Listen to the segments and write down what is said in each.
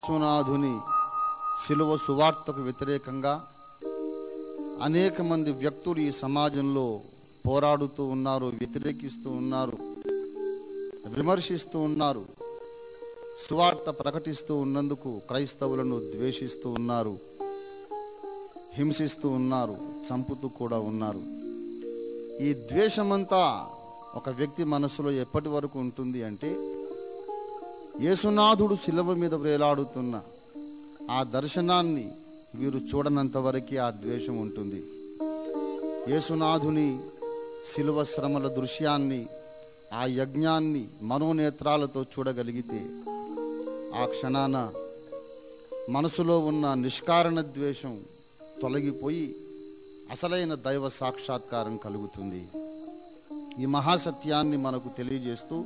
యేసునాథుని శిలువ సువార్తకు వ్యతిరేకంగా అనేక మంది వ్యక్తులు ఈ సమాజంలో పోరాడుతూ ఉన్నారు, వ్యతిరేకిస్తూ ఉన్నారు, విమర్శిస్తూ ఉన్నారు. సువార్త ప్రకటిస్తూ ఉన్నందుకు క్రైస్తవులను ద్వేషిస్తూ ఉన్నారు, హింసిస్తూ ఉన్నారు, చంపుతూ కూడా ఉన్నారు. ఈ ద్వేషమంతా ఒక వ్యక్తి మనసులో ఎప్పటి వరకు ఉంటుంది అంటే, యేసునాథుడు శిలువ మీద వేలాడుతున్న ఆ దర్శనాన్ని వీరు చూడనంత వరకు ఆ ద్వేషం ఉంటుంది. యేసునాథుని శిలువ శ్రమల దృశ్యాన్ని, ఆ యజ్ఞాన్ని మనోనేత్రాలతో చూడగలిగితే ఆ క్షణాన మనసులో ఉన్న నిష్కారణ ద్వేషం తొలగిపోయి అసలైన దైవ సాక్షాత్కారం కలుగుతుంది. ఈ మహాసత్యాన్ని మనకు తెలియజేస్తూ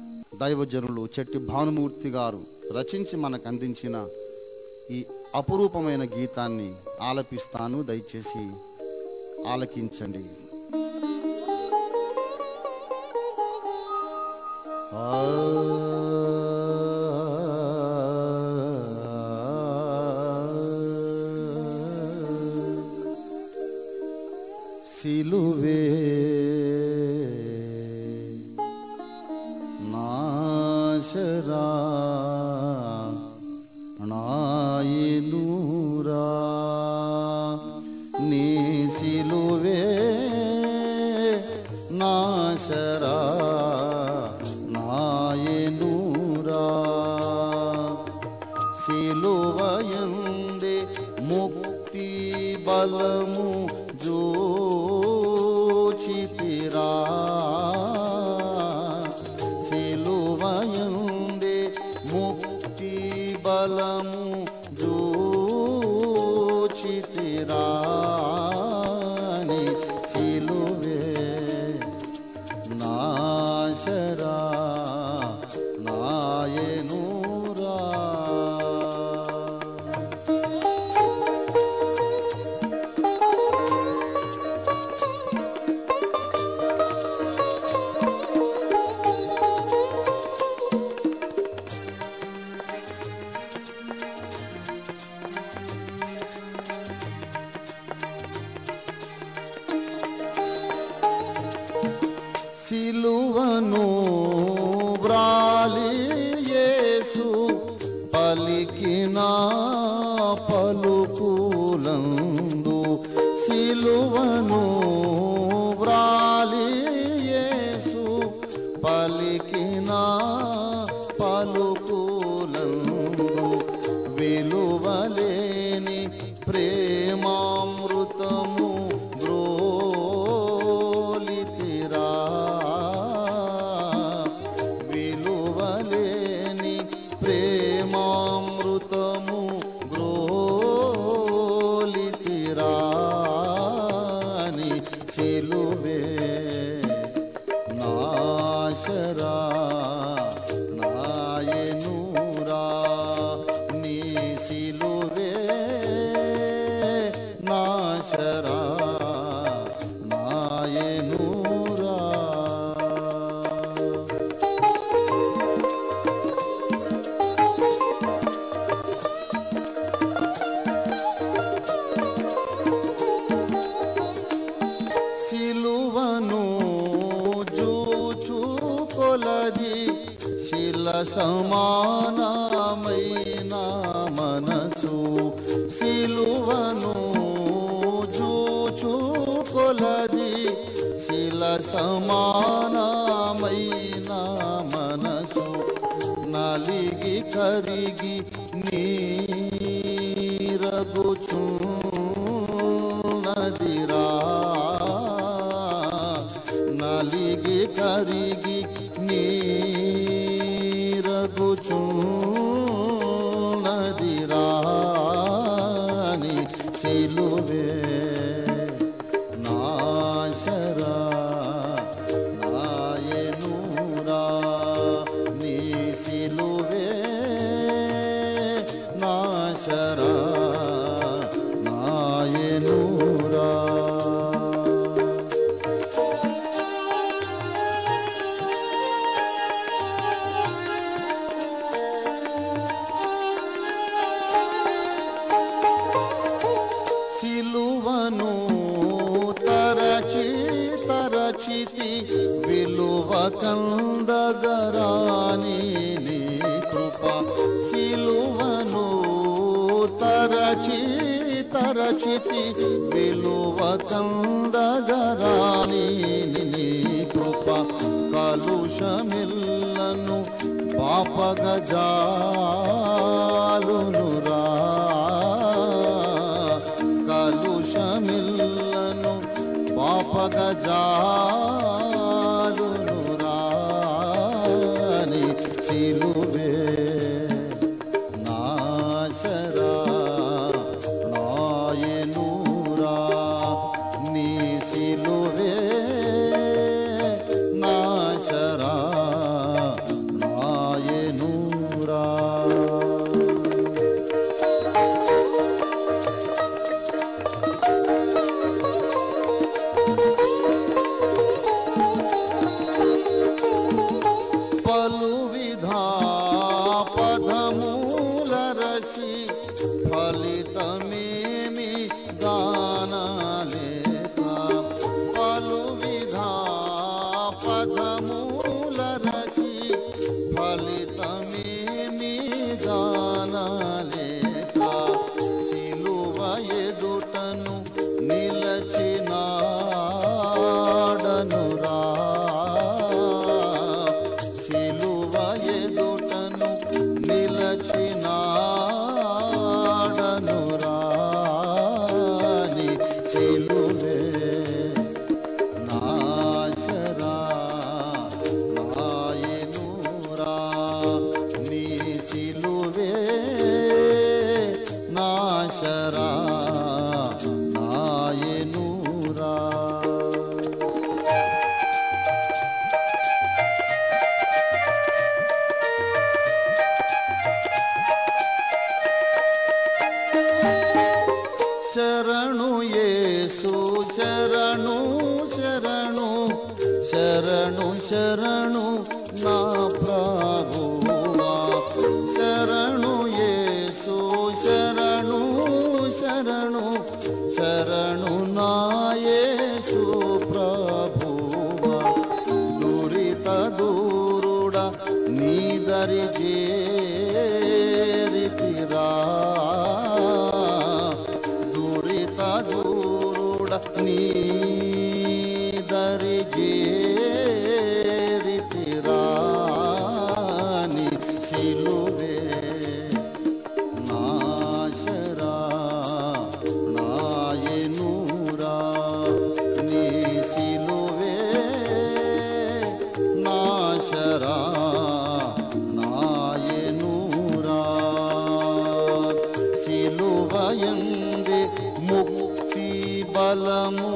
దైవజనులు చెట్టి భానుమూర్తి గారు రచించి మనకు అందించిన ఈ అపురూపమైన గీతాన్ని ఆలపిస్తాను, దయచేసి ఆలకించండి. సిలువే నాశరా నాయనూరా, నీ సిలువే నాశరా నాయనూరా, సిలువయందే ముక్తి బలము జోచితిరా, సిలువయందే ముక్తి బలము జోచితిరా, నీ సిలువే నాశరా నాయనూరా. సిలువను వ్రాలి యేసు పలికిన పలుకులందు, సిలువను వ్రాలి యేసు పలికిన పలుకులందు, విలువలేని ప్రేమామృతము గ్రోలితిరా, విలువలేని ప్రేమామృతము గ్రోలితిరా, నీ సిలువే నాశరా నాయనూరా, నీ సిలువే నాశరా నాయనూరా. సిలువను జూచు కొలది శిల సమానమైన మనసు, సిలువను జూచు కొలది శిల సమానమైన మనసు, నలిగి కరిగి నీరగుచున్నదిరా, నలిగి కరిగి నీరగుచున్నదిరా, నీ సిలువే నాశరా నాయనూరా, నీ సిలువే నాశరా నాయనూరా. తరచితి విలువ కందగరాని నీ కృప సిలువను తరచితి విలువ కందగరాని నీ కృప కలుషమిల్లను పాపగజాలునురా కలుషమిల్లను పాపగజాలునురా నీ సిలువే నాశరా నాయనూరా నీ సిలువే నాశరా నాయనూరా పలు విధా పదమూల రసి ఫలితమేమి దానలేక పలు విధా పదమూల రసి ఫలితమేమి దానలేక సిలువ ఎదుటను నిలచినాడనురా సిలువ ఎదుటను నిలచినాడనురా నీ సిలువే నాశరా నాయనూరా నీ సిలువే నాశరా నాయనూరా శరణు యేసు శరణు శరణు శరణు శరణు నా ప్రభువా శరణు యేసు శరణు శరణు శరణు నా యేసు ప్రభువా దురిత దూరుడ నీ దరి చేరితిరా దురిత దూరుడ నీ దరి చేరితిరా నీ సిలువే నాశరా నాయనూరా నీ సిలువే నాశరా నాయనూరా సిలువయందే ముక్తి బలము